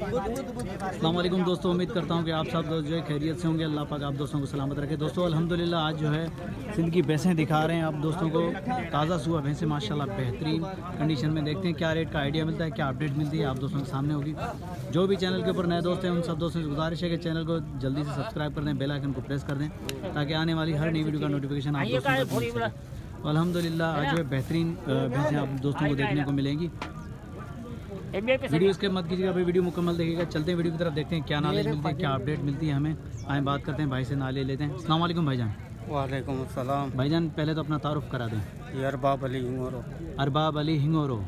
अस्सलाम वालेकुम दोस्तों, उम्मीद करता हूँ कि आप सब दोस्त जो है खैरियत से होंगे। अल्लाह पाक आप दोस्तों को सलामत रखे। दोस्तों अल्हम्दुलिल्लाह आज जो है सिंध की भैंसें दिखा रहे हैं आप दोस्तों को। ताज़ा सुबह भैंसें माशाल्लाह बेहतरीन कंडीशन में। देखते हैं क्या रेट का आइडिया मिलता है, क्या अपडेट मिलती है, आप दोस्तों के सामने होगी। जो भी चैनल के ऊपर नए दोस्त हैं उन सब दोस्तों से गुजारिश है कि चैनल को जल्दी से सब्सक्राइब कर दें, बेल आइकन को प्रेस कर दें ताकि आने वाली हर नई वीडियो का नोटिफिकेशन आप दोस्तों तक पहुंच सके। अल्हम्दुलिल्लाह आज जो है बेहतरीन भैंसें आप दोस्तों को देखने को मिलेंगी। वीडियो स्किप मत कीजिएगा भाई, वीडियो मुकम्मल देखिएगा। चलते हैं वीडियो की तरफ, देखते हैं क्या नॉलेज मिलती है, क्या अपडेट मिलती है हमें। आए बात करते हैं भाई से, नाले लेते हैं। अस्सलाम वालेकुम भाईजान। वालेकुम अस्सलाम। भाईजान पहले तो अपना तारुफ करा दें। ये अरबाब अली हिंगोरो। अरबाब अली हिंगोरो।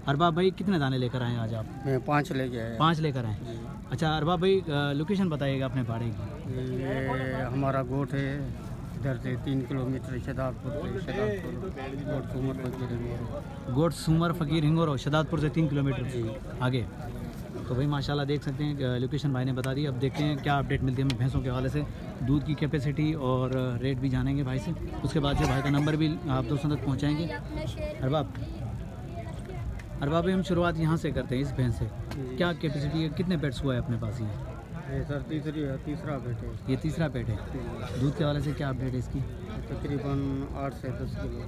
अरबाब भाई कितने दाने लेकर आए आज आप? मैं 5 लेके आया। 5 लेकर आए। अच्छा अरबाब भाई लोकेशन बताइएगा अपने भाड़े की। ये हमारा गोट है, इधर से 3 किलोमीटर शहदादपुर से। गोट सुमर फ़कीर हिंगोरो शहदादपुर से 3 किलोमीटर आगे। तो भाई माशाल्लाह देख सकते हैं लोकेशन भाई ने बता दी। अब देखते हैं क्या अपडेट मिलती है हमें भैंसों के हवाले से, दूध की कैपेसिटी और रेट भी जानेंगे भाई से। उसके बाद से भाई का नंबर भी आप दोस्तों तक पहुँचाएँगे। अरबाब भाई हम शुरुआत यहाँ से करते हैं इस भैंस से। क्या कैपेसिटी है, कितने पेट्स हुआ है अपने पास? ये सर तीसरा पेट है। ये तीसरा पेट है। दूध के हवाले से क्या अपडेट है इसकी? तकरीबन 8 से 10 किलो।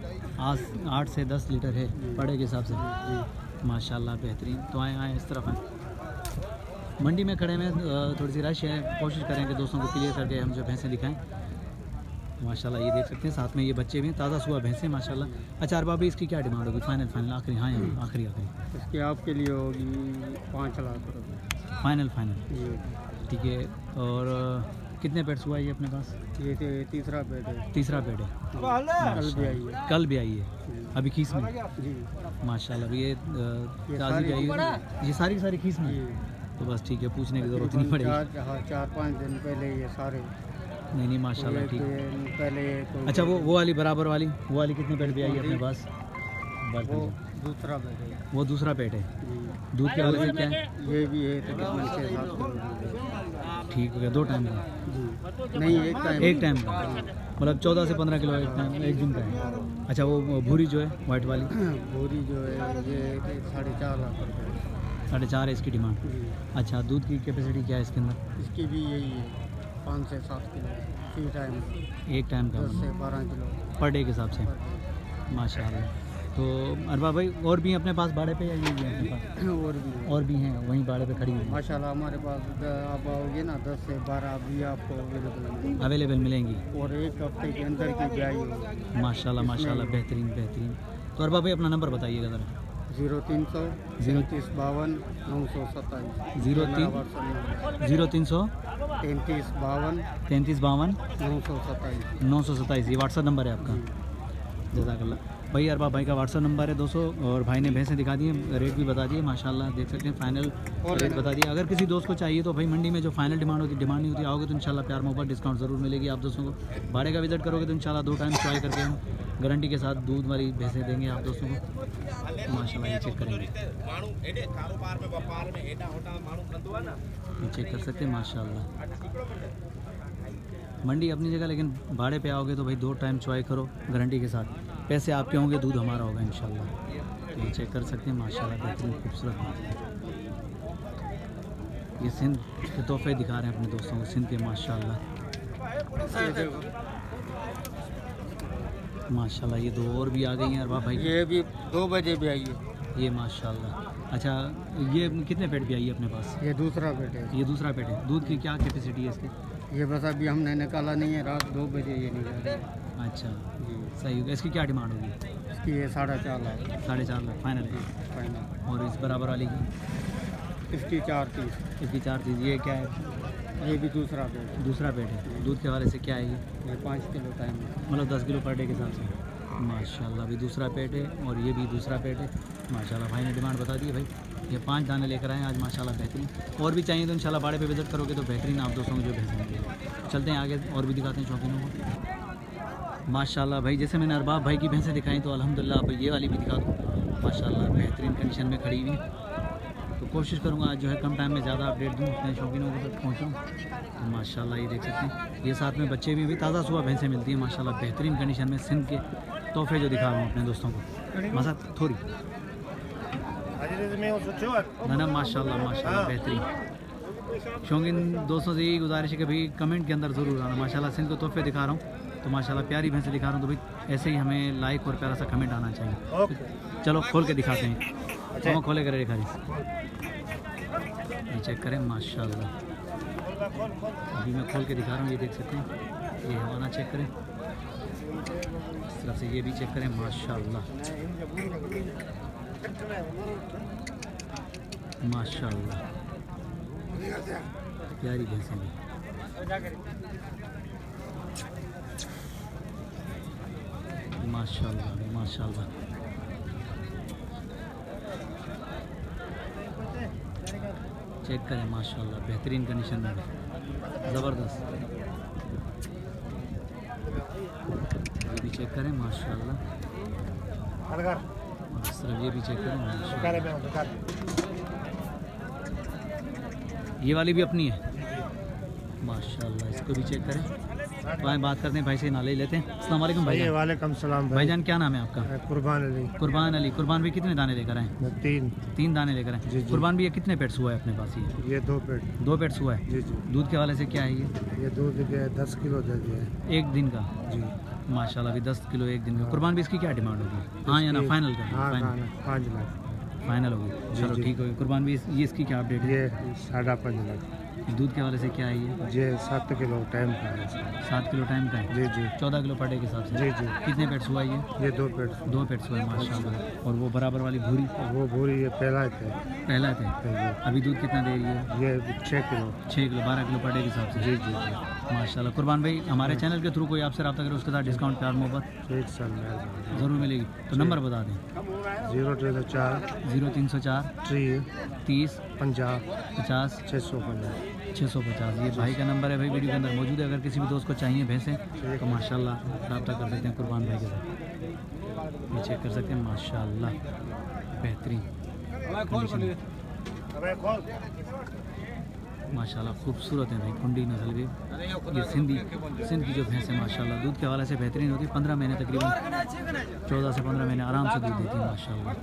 8 से 10 लीटर है बड़े के हिसाब से। माशाल्लाह बेहतरीन। तो आए इस तरफ आए। मंडी में खड़े में थोड़ी सी रश है, कोशिश करें कि दोस्तों को क्लियर करके हम जो भैंसें दिखाएं। माशाल्लाह ये देख सकते हैं, साथ में ये बच्चे भी हैं, ताज़ा सुबह भैंसें माशाल्लाह। अच्छा अरबाब भाई इसकी क्या डिमांड होगी? फाइनल आखिरी? हाँ आखिरी इसकी आपके लिए होगी 5 लाख रुपये फाइनल। जी ठीक है। और कितने पेट्स हुआ ये अपने पास? ये तीसरा पेट है। तीसरा पेट है। कल भी आई है अभी खीस में जी माशाल्लाह। ये ताज़ी भी आई है, ये सारी खीस में। तो बस ठीक है, पूछने की ज़रूरत नहीं पड़ेगी। 4-5 दिन पहले ये सारे। नहीं माशाल्लाह ठीक। पहले अच्छा वो वाली बराबर वाली, वो वाली कितने पेट भी आई है अपने पास? वो दूसरा पेट है। वो दूसरा पेट है। जी दूध के वाले से क्या है? ये भी है तकरीबन 6-7 किलो। ठीक हो गया। 2 टाइम का? जी नहीं, एक टाइम का। मतलब 14 से 15 किलो एक दिन का है। अच्छा वो भूरी जो है वाइट वाली? भूरी जो है ये 4.5 लाख रुपये। 4.5 है इसकी डिमांड। अच्छा दूध की कैपेसिटी क्या है इसके अंदर? इसकी भी यही है 5 से 7 किलो एक टाइम का 10 से 12 किलो पर डे के हिसाब से। माशाल्लाह। तो अरबाब भाई और भी अपने पास भाड़े पे या ये भी अपने पास? और भी हैं वहीं भाड़े पे खड़ी हुई माशाल्लाह। हमारे पास आप आओगे ना 10 से 12 भी आपको अवेलेबल मिलेंगी और एक हफ्ते के अंदर की जाएगी। माशाल्लाह बेहतरीन। तो अरबाब भाई अपना नंबर बताइएगा ज़रा। 0300 37 52 927। 0300 33 52 927। 927 ये व्हाट्सअप नंबर है आपका? जज़ाकल्लाह भाई। अरबाब भाई का व्हाट्सअप नंबर है 200। और भाई ने भैंसें दिखा दी हैं, रेट भी बता दिए माशाल्लाह देख सकते हैं। फाइनल रेट बता दिया। अगर किसी दोस्त को चाहिए तो भाई मंडी में जो फाइनल डिमांड नहीं होती, आओगे तो इंशाल्लाह प्यार मोहब्बत डिस्काउंट ज़रूर मिलेगी आप दोस्तों को। भाड़े का विजिट करोगे तो इंशाल्लाह 2 टाइम ट्राई करके हम गारंटी के साथ दूध वाली भैंसें देंगे आप दोस्तों को। माशाल्लाह ये चेक करेंगे, चेक कर सकते हैं माशाल्लाह। मंडी अपनी जगह, लेकिन भाड़े पे आओगे तो भाई 2 टाइम चॉइस करो गारंटी के साथ। पैसे आपके होंगे, दूध हमारा होगा इंशाल्लाह। ये चेक कर सकते हैं माशाल्लाह बेहतरीन खूबसूरत। ये सिंध के तोहफे दिखा रहे हैं अपने दोस्तों को, सिंध के माशाल्लाह। ये 2 और भी आ गई हैं अरबाब भाई। ये भी 2 बजे भी आई है ये माशाल्लाह। अच्छा ये कितने पेट भी आई है अपने पास? ये दूसरा पेट है। ये दूसरा पेट है। दूध की क्या कैपेसिटी है इसकी? ये बस अभी हमने निकाला नहीं है, रात 2 बजे ये निकाला। अच्छा जी सही हो गया। इसकी क्या डिमांड होगी? इसकी ये 4.5 लाख। 4.5 लाख फाइनल? और इस बराबर वाली की? इसकी 430। इसकी 430। ये क्या है? ये भी दूसरा पेट है। दूध के हवाले से क्या है ये 5 किलो टाइम मतलब 10 किलो पर डे के हिसाब से। माशाल्लाह भी दूसरा पेट है और ये भी दूसरा पेट है माशाल्लाह। भाई ने डिमांड बता दी है भाई। ये 5 दाने लेकर आए आज माशाल्लाह बेहतरीन। और भी चाहिए तो इंशाल्लाह भाड़े पे विजिट करोगे तो बेहतरीन आप दोस्तों को जो भेजेंगे। चलते हैं आगे और भी दिखाते हैं शौकीनों को। माशाल्लाह भाई जैसे मैंने अरबाब भाई की भैंसें दिखाई तो अल्हम्दुलिल्लाह अब ये वाली भी दिखा दूँ। माशाल्लाह बेहतरीन कंडीशन में खड़ी हुई। तो कोशिश करूँगा आज जो है कम टाइम में ज़्यादा अपडेट दूँ, अपने शौकीनों को तक पहुँचाऊँ। तो माशाल्लाह ये देख सकते हैं, ये साथ में बच्चे भी ताज़ा सुबह भैंसें मिलती हैं माशाल्लाह बेहतरीन कंडीशन में। सिंध के तोहफे जो दिखा रहा हूँ अपने दोस्तों को। मज़ा थोड़ी ना ना माशाल्लाह माशाल्लाह बेहतरीन। शौकीन दोस्तों से यही गुजारिश है कि भाई कमेंट के अंदर ज़रूर आना। माशाल्लाह से इनको तोहफे दिखा रहा हूँ तो माशाल्लाह प्यारी भैंसें दिखा रहा हूँ, तो भाई ऐसे ही हमें लाइक और प्यारा सा कमेंट आना चाहिए। चलो खोल के दिखाते हैं, हम खोले करे दिखा रही, ये चेक करें माशाल्लाह। अभी मैं खोल के दिखा रहा हूँ, ये देख सकते हैं, ये हवाना चेक करें, इस तरफ से ये भी चेक करें माशाल्लाह माशाल्लाह। प्यारी भैंसें भी माशाल्लाह माशाल्लाह। चेक करें माशाल्लाह बेहतरीन कंडीशन में, ज़बरदस्त। ये भी चेक करें माशाल्लाह, और इस तरफ ये भी चेक करें माशाल्लाह। ये वाली भी अपनी है माशाल्लाह, इसको भी चेक करें। तो आए बात करते हैं भाई से, नाले ही लेते हैं। अस्सलाम वालेकुम भाईजान। वालेकुम सलाम भाईजान क्या नाम है आपका? कुर्बान अली। कुर्बान अली। कुर्बान भी कितने दाने लेकर आए? 3 दाने लेकर आए। जी, जी। कुर्बान भी ये कितने पेट्स हुआ है अपने पास? ये 2 पेट। 2 पेट्स हुआ है। जी जी। दूध के वाले से क्या है ये दूध के 10 किलो दे दिया है। 1 दिन का? जी माशाल्लाह अभी 10 किलो 1 दिन का। कुर्बान भी इसकी क्या डिमांड होगी? हाँ या ना फाइनल कर? हाँ 5 लाख फाइनल होगी, चलो जी। ठीक होगी। कुर्बान भी ये इसकी क्या अपडेट है? ये 5.5 लाख। दूध के वाले से क्या है ये 7 किलो टाइम का है। 7 किलो टाइम का है। जी जी 14 किलो पर डे के हिसाब से। जी जी। कितने पेट्स हुआ ये? ये 2 पेट। 2 पेट्स हुआ है माशाल्लाह। और वो बराबर वाली भूरी? वो भूरी ये पहला थे। पहला थे। अभी दूध कितना दे रही है? ये 6 kilo. 6 kilo 12 kilo per day के हिसाब से। जी जी माशाल्लाह। कुर्बान भाई हमारे चैनल के थ्रू कोई आपसे रब्ता करे उसके साथ डिस्काउंट प्यार मोहब्बत एक साल में ज़रूर मिलेगी। तो नंबर बता दें। 034 0304 30 50 50 650। 650 ये भाई का नंबर है भाई, वीडियो के अंदर मौजूद है। अगर किसी भी दोस्त को चाहिए भैंसें तो माशाल्लाह रब्ता कर सकते हैं कुर्बान भाई के साथ। ये चेक कर सकते हैं माशाल्लाह बेहतरीन कंडीशन में। माशाल्लाह खूबसूरत है भाई, कुंडी नस्ल भी। ये सिंध की जो भैंस है माशाल्लाह दूध के हवाले से बेहतरीन होती है। 15 महीने तकरीबन 14 से 15 महीने आराम से दूध देती है माशाल्लाह। ये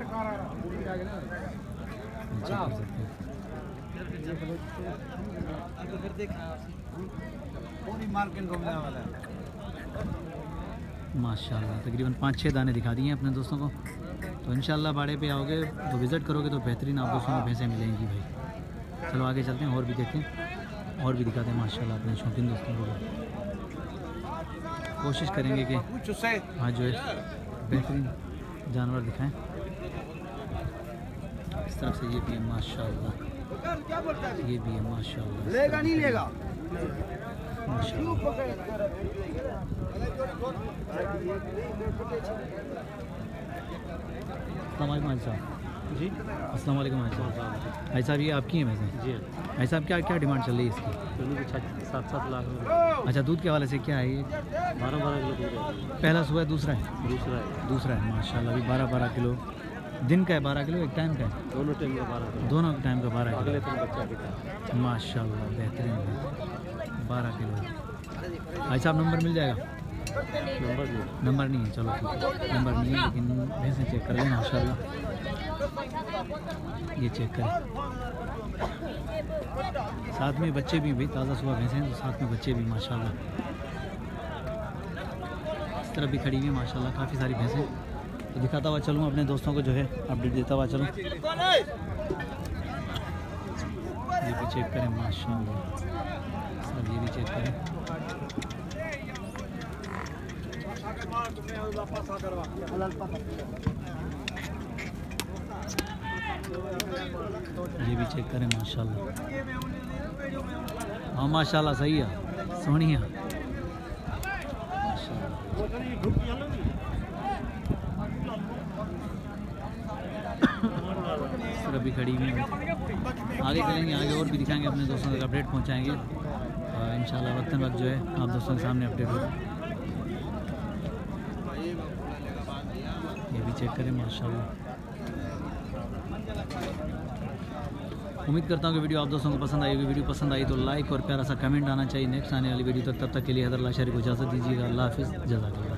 चेक कर सकते हैं माशाल्लाह। तकरीबन 5-6 दाने दिखा दिए हैं अपने दोस्तों को। तो इंशाल्लाह बाड़े पे आओगे तो विज़िट करोगे तो बेहतरीन आप दोस्तों को भैंसें मिलेंगी भाई। चलो आगे चलते हैं और भी देखते हैं और भी दिखाते हैं माशाल्लाह अपने शौकीन दोस्तों को। कोशिश करेंगे कि हाँ जो है बेहतरीन जानवर दिखाएं। इस तरफ से ये भी है माशाल्लाह, ये भी है माशाल्लाह। लेगा नहीं लेगा माशाल्लाह। अस्सलाम वालेकुम भाई साहब। जी अस्सलाम वालेकुम भाई साहब। भाई साहब ये आपकी है वैसे? जी भाई साहब क्या क्या डिमांड चल रही है इसकी? 7-7 लाख। अच्छा दूध के हवाले से क्या है ये? 12-12 किलो दूध है। पहला सुबह दूसरा है? दूसरा है माशाल्लाह। अभी 12-12 किलो दिन का है, 12 किलो एक टाइम का है? दोनों टाइम का 12 किलो। दोनों टाइम का 12 अगले किलो दिन बच्चा देता है। माशाल्लाह बेहतरीन है। 12 किलो भाई साहब। नंबर मिल जाएगा? नंबर नहीं है, चलो ठीक है नंबर नहीं है लेकिन भैंसें चेक कर लें माशाल्लाह। ये चेक करें, साथ में बच्चे भी भाई, ताज़ा सुबह भैंसें तो साथ में बच्चे भी माशाल्लाह। इस तरफ भी खड़ी हुई है माशाल्लाह काफ़ी सारी भैंसें। तो दिखाता हुआ चलूँ अपने दोस्तों को जो है अपडेट देता हुआ चलूँ। ये भी चेक करें माशाल्लाह, सब ये भी चेक करें। ये भी चेक करें माशाल्लाह। हाँ माशाल्लाह सही है, सोहनी है माशाल्लाह। इस तरफ भी खड़ी हुई है। आगे चलेंगे, आगे और भी दिखाएंगे अपने दोस्तों तक अपडेट पहुंचाएंगे इंशाल्लाह। वक्तन वक्त जो है आप दोस्तों के सामने अपडेट होगा। ये भी चेक करें माशाल्लाह। उम्मीद करता हूँ कि वीडियो आप दोस्तों को पसंद आई होगी। वीडियो पसंद आई तो लाइक और प्यारा सा कमेंट आना चाहिए। नेक्स्ट आने वाली वीडियो तक, तब तक के लिए हैदर अल्लाह शरीफ को इजाज़त दीजिएगा। अल्लाह हाफिज़, जज़ाकल्लाह।